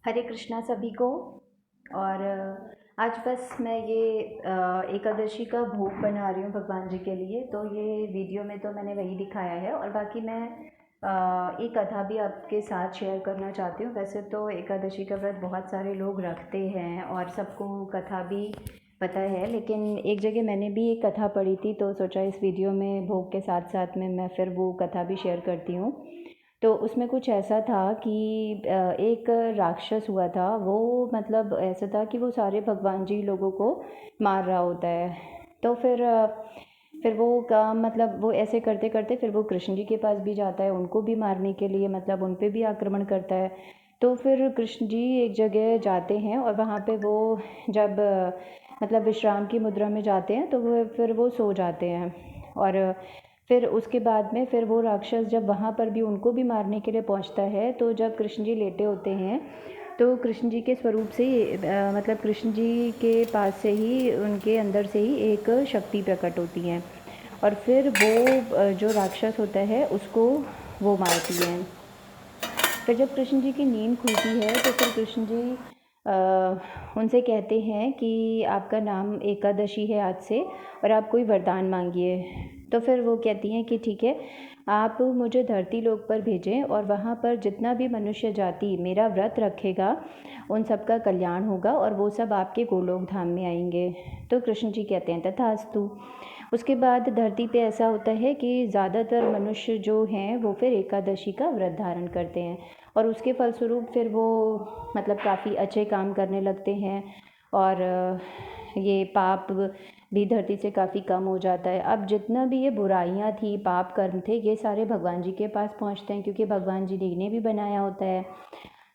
हरे कृष्णा सभी को। और आज बस मैं ये एकादशी का भोग बना रही हूँ भगवान जी के लिए। तो ये वीडियो में तो मैंने वही दिखाया है, और बाकी मैं एक कथा भी आपके साथ शेयर करना चाहती हूँ। वैसे तो एकादशी का व्रत बहुत सारे लोग रखते हैं और सबको कथा भी पता है, लेकिन एक जगह मैंने भी एक कथा पढ़ी थी, तो सोचा इस वीडियो में भोग के साथ साथ में मैं फिर वो कथा भी शेयर करती हूँ। तो उसमें कुछ ऐसा था कि एक राक्षस हुआ था। वो मतलब ऐसा था कि वो सारे भगवान जी लोगों को मार रहा होता है। तो फिर वो काम मतलब वो ऐसे करते करते फिर वो कृष्ण जी के पास भी जाता है, उनको भी मारने के लिए, मतलब उन पे भी आक्रमण करता है। तो फिर कृष्ण जी एक जगह जाते हैं और वहाँ पे वो जब मतलब विश्राम की मुद्रा में जाते हैं, तो वो सो जाते हैं। और फिर उसके बाद में फिर वो राक्षस जब वहाँ पर भी उनको भी मारने के लिए पहुँचता है, तो जब कृष्ण जी लेटे होते हैं, तो कृष्ण जी के स्वरूप से मतलब कृष्ण जी के पास से ही, उनके अंदर से ही एक शक्ति प्रकट होती है, और फिर वो जो राक्षस होता है उसको वो मारती है। फिर जब कृष्ण जी की नींद खुलती है, तो फिर कृष्ण जी उनसे कहते हैं कि आपका नाम एकादशी है आज से, और आप कोई वरदान मांगिए। तो फिर वो कहती हैं कि ठीक है, आप मुझे धरती लोक पर भेजें, और वहाँ पर जितना भी मनुष्य जाति मेरा व्रत रखेगा उन सब का कल्याण होगा, और वो सब आपके गोलोक धाम में आएंगे। तो कृष्ण जी कहते हैं तथास्तु। उसके बाद धरती पे ऐसा होता है कि ज़्यादातर मनुष्य जो हैं वो फिर एकादशी का व्रत धारण करते हैं, और उसके फलस्वरूप फिर वो मतलब काफ़ी अच्छे काम करने लगते हैं, और ये पाप भी धरती से काफ़ी कम हो जाता है। अब जितना भी ये बुराइयां थी, पाप कर्म थे, ये सारे भगवान जी के पास पहुंचते हैं, क्योंकि भगवान जी ने इन्हें भी बनाया होता है।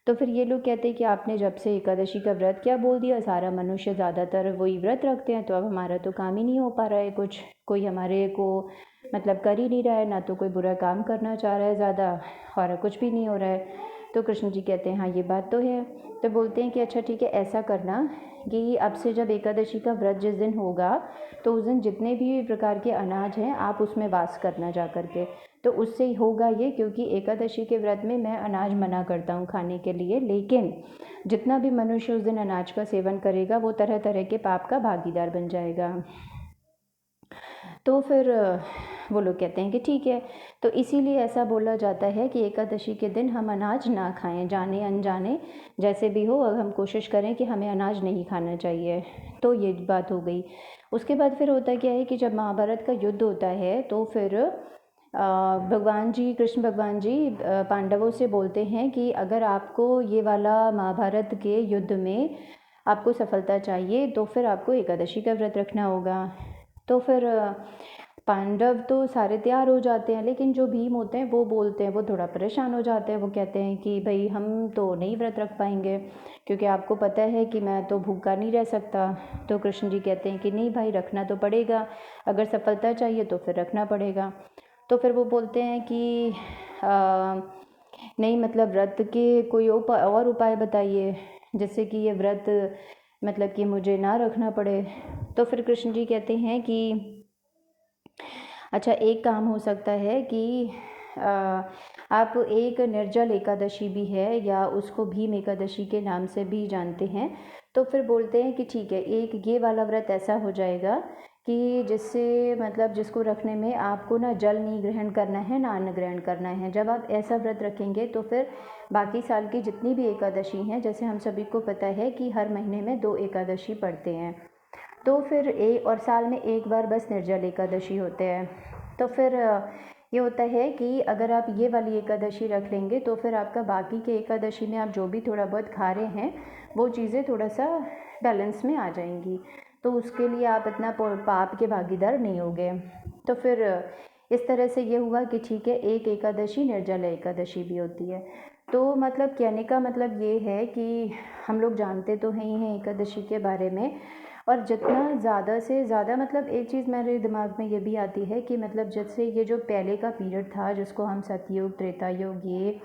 तो फिर ये लोग कहते हैं कि आपने जब से एकादशी का व्रत क्या बोल दिया, सारा मनुष्य ज़्यादातर वही व्रत रखते हैं, तो अब हमारा तो काम ही नहीं हो पा रहा है, कुछ कोई हमारे को मतलब कर ही नहीं रहा है, ना तो कोई बुरा काम करना चाह रहा है ज़्यादा, और कुछ भी नहीं हो रहा है। तो कृष्ण जी कहते हैं हाँ ये बात तो है। तो बोलते हैं कि अच्छा ठीक है, ऐसा करना कि अब से जब एकादशी का व्रत जिस दिन होगा, तो उस दिन जितने भी प्रकार के अनाज हैं आप उसमें वास करना जा करके। तो उससे होगा ये, क्योंकि एकादशी के व्रत में मैं अनाज मना करता हूँ खाने के लिए, लेकिन जितना भी मनुष्य उस दिन अनाज का सेवन करेगा वो तरह तरह के पाप का भागीदार बन जाएगा। तो फिर वो लोग कहते हैं कि ठीक है। तो इसीलिए ऐसा बोला जाता है कि एकादशी के दिन हम अनाज ना खाएं, जाने अनजाने जैसे भी हो, अब हम कोशिश करें कि हमें अनाज नहीं खाना चाहिए। तो ये बात हो गई। उसके बाद फिर होता क्या है कि जब महाभारत का युद्ध होता है, तो फिर भगवान जी, कृष्ण भगवान जी पांडवों से बोलते हैं कि अगर आपको ये वाला महाभारत के युद्ध में आपको सफलता चाहिए, तो फिर आपको एकादशी का व्रत रखना होगा। तो फिर पांडव तो सारे तैयार हो जाते हैं, लेकिन जो भीम होते हैं वो बोलते हैं, वो थोड़ा परेशान हो जाते हैं। वो कहते हैं कि भाई हम तो नहीं व्रत रख पाएंगे, क्योंकि आपको पता है कि मैं तो भूखा नहीं रह सकता। तो कृष्ण जी कहते हैं कि नहीं भाई, रखना तो पड़ेगा, अगर सफलता चाहिए तो फिर रखना पड़ेगा। तो फिर वो बोलते हैं कि नहीं, मतलब व्रत के कोई और उपाय बताइए जिससे कि ये व्रत मतलब कि मुझे ना रखना पड़े। तो फिर कृष्ण जी कहते हैं कि अच्छा, एक काम हो सकता है कि आप एक निर्जल एकादशी भी है, या उसको भीम एकादशी के नाम से भी जानते हैं। तो फिर बोलते हैं कि ठीक है, एक ये वाला व्रत ऐसा हो जाएगा कि जिससे मतलब जिसको रखने में आपको ना जल नहीं ग्रहण करना है, ना अन्न ग्रहण करना है। जब आप ऐसा व्रत रखेंगे तो फिर बाकी साल की जितनी भी एकादशी हैं, जैसे हम सभी को पता है कि हर महीने में 2 एकादशी पड़ते हैं, तो फिर एक और साल में एक बार बस निर्जल एकादशी होते हैं। तो फिर ये होता है कि अगर आप ये वाली एकादशी रख लेंगे, तो फिर आपका बाकी के एकादशी में आप जो भी थोड़ा बहुत खा रहे हैं वो चीज़ें थोड़ा सा बैलेंस में आ जाएंगी, तो उसके लिए आप इतना पाप के भागीदार नहीं होगे। तो फिर इस तरह से ये हुआ कि ठीक है, एक एकादशी निर्जल एकादशी भी होती है। तो मतलब कहने का मतलब ये है कि हम लोग जानते तो हैं ही हैं एकादशी के बारे में, और जितना ज़्यादा से ज़्यादा मतलब एक चीज़ मेरे दिमाग में ये भी आती है कि मतलब जैसे ये जो पहले का पीरियड था, जिसको हम सतयुग त्रेता युग ये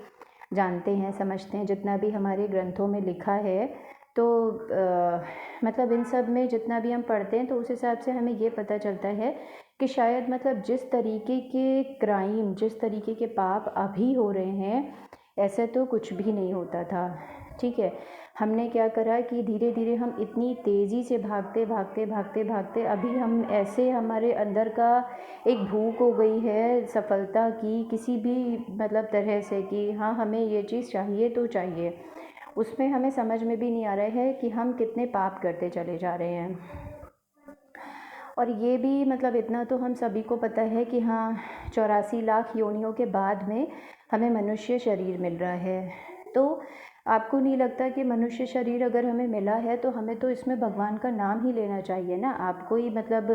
जानते हैं, समझते हैं, जितना भी हमारे ग्रंथों में लिखा है, तो मतलब इन सब में जितना भी हम पढ़ते हैं, तो उस हिसाब से हमें ये पता चलता है कि शायद मतलब जिस तरीके के क्राइम, जिस तरीके के पाप अभी हो रहे हैं, ऐसा तो कुछ भी नहीं होता था। ठीक है। हमने क्या करा कि धीरे धीरे हम इतनी तेज़ी से भागते भागते भागते भागते अभी हम ऐसे हमारे अंदर का एक भूख हो गई है सफलता की, किसी भी मतलब तरह से कि हाँ हमें ये चीज़ चाहिए तो चाहिए। उसमें हमें समझ में भी नहीं आ रहा है कि हम कितने पाप करते चले जा रहे हैं। और ये भी मतलब इतना तो हम सभी को पता है कि हाँ 84 लाख योनियों के बाद में हमें मनुष्य शरीर मिल रहा है। तो आपको नहीं लगता कि मनुष्य शरीर अगर हमें मिला है तो हमें तो इसमें भगवान का नाम ही लेना चाहिए ना। आप कोई मतलब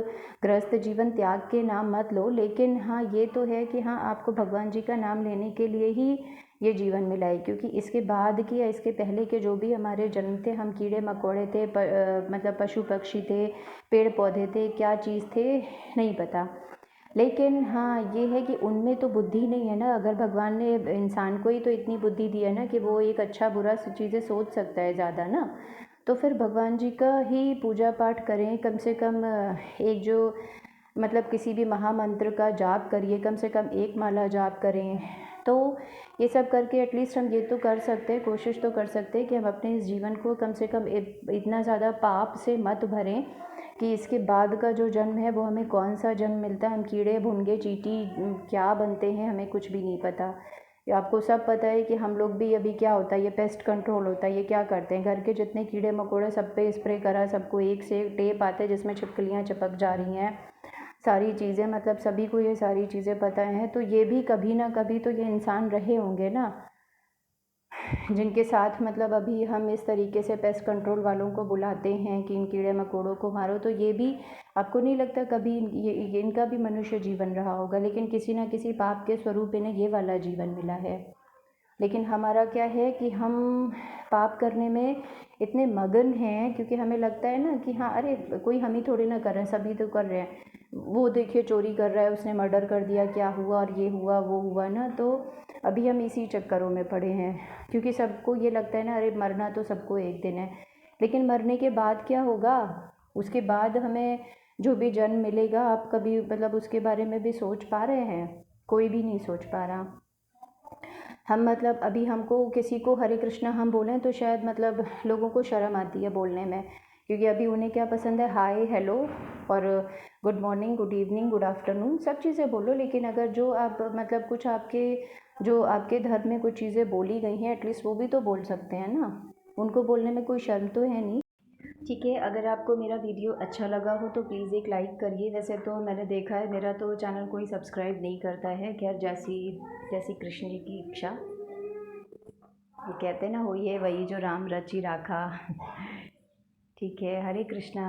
गृहस्थ जीवन त्याग के नाम मत लो, लेकिन हाँ ये तो है कि हाँ आपको भगवान जी का नाम लेने के लिए ही ये जीवन मिला है, क्योंकि इसके बाद की या इसके पहले के जो भी हमारे जन्म थे, हम कीड़े मकोड़े थे, मतलब पशु पक्षी थे, पेड़ पौधे थे, क्या चीज़ थे नहीं पता। लेकिन हाँ ये है कि उनमें तो बुद्धि नहीं है ना। अगर भगवान ने इंसान को ही तो इतनी बुद्धि दी है ना कि वो एक अच्छा बुरा चीज़ें सोच सकता है ज़्यादा ना, तो फिर भगवान जी का ही पूजा पाठ करें। कम से कम एक जो मतलब किसी भी महामंत्र का जाप करिए, कम से कम एक माला जाप करें। तो ये सब करके एटलीस्ट हम ये तो कर सकते हैं, कोशिश तो कर सकते हैं कि हम अपने इस जीवन को कम से कम इतना ज़्यादा पाप से मत भरें कि इसके बाद का जो जन्म है वो हमें कौन सा जन्म मिलता है, हम कीड़े भुनगे चींटी क्या बनते हैं हमें कुछ भी नहीं पता। ये आपको सब पता है कि हम लोग भी अभी क्या होता है, ये पेस्ट कंट्रोल होता है, ये क्या करते हैं, घर के जितने कीड़े मकोड़े सब पे स्प्रे करा, सबको एक से एक टेप आते हैं जिसमें छिपकलियाँ चिपक जा रही हैं, सारी चीज़ें मतलब सभी को ये सारी चीज़ें पता हैं। तो ये भी कभी ना कभी तो ये इंसान रहे होंगे ना जिनके साथ मतलब अभी हम इस तरीके से पेस्ट कंट्रोल वालों को बुलाते हैं कि इन कीड़े मकोड़ों को मारो। तो ये भी आपको नहीं लगता कभी ये इनका भी मनुष्य जीवन रहा होगा, लेकिन किसी ना किसी पाप के स्वरूप इन्हें ये वाला जीवन मिला है। लेकिन हमारा क्या है कि हम पाप करने में इतने मगन हैं, क्योंकि हमें लगता है ना कि हाँ अरे कोई हम ही थोड़ी ना कर रहे हैं, सभी तो कर रहे हैं। वो देखिए चोरी कर रहा है, उसने मर्डर कर दिया, क्या हुआ, और ये हुआ वो हुआ ना। तो अभी हम इसी चक्करों में पड़े हैं, क्योंकि सबको ये लगता है ना अरे मरना तो सबको एक दिन है। लेकिन मरने के बाद क्या होगा, उसके बाद हमें जो भी जन्म मिलेगा, आप कभी मतलब उसके बारे में भी सोच पा रहे हैं? कोई भी नहीं सोच पा रहा। हम मतलब अभी हमको किसी को हरे कृष्णा हम बोलें तो शायद मतलब लोगों को शर्म आती है बोलने में, क्योंकि अभी उन्हें क्या पसंद है, हाय हेलो और good morning good evening good afternoon सब चीज़ें बोलो। लेकिन अगर जो आप मतलब कुछ आपके जो आपके धर्म में कुछ चीज़ें बोली गई हैं एटलीस्ट वो भी तो बोल सकते हैं ना, उनको बोलने में कोई शर्म तो है नहीं। ठीक है, अगर आपको मेरा वीडियो अच्छा लगा हो तो प्लीज़ एक लाइक करिए। वैसे तो मैंने देखा है मेरा तो चैनल कोई सब्सक्राइब नहीं करता है, खैर जैसी जैसी कृष्ण जी की इच्छा। ये कहते हैं ना, हुई है वही जो राम रचि राखा। ठीक है, हरे कृष्णा।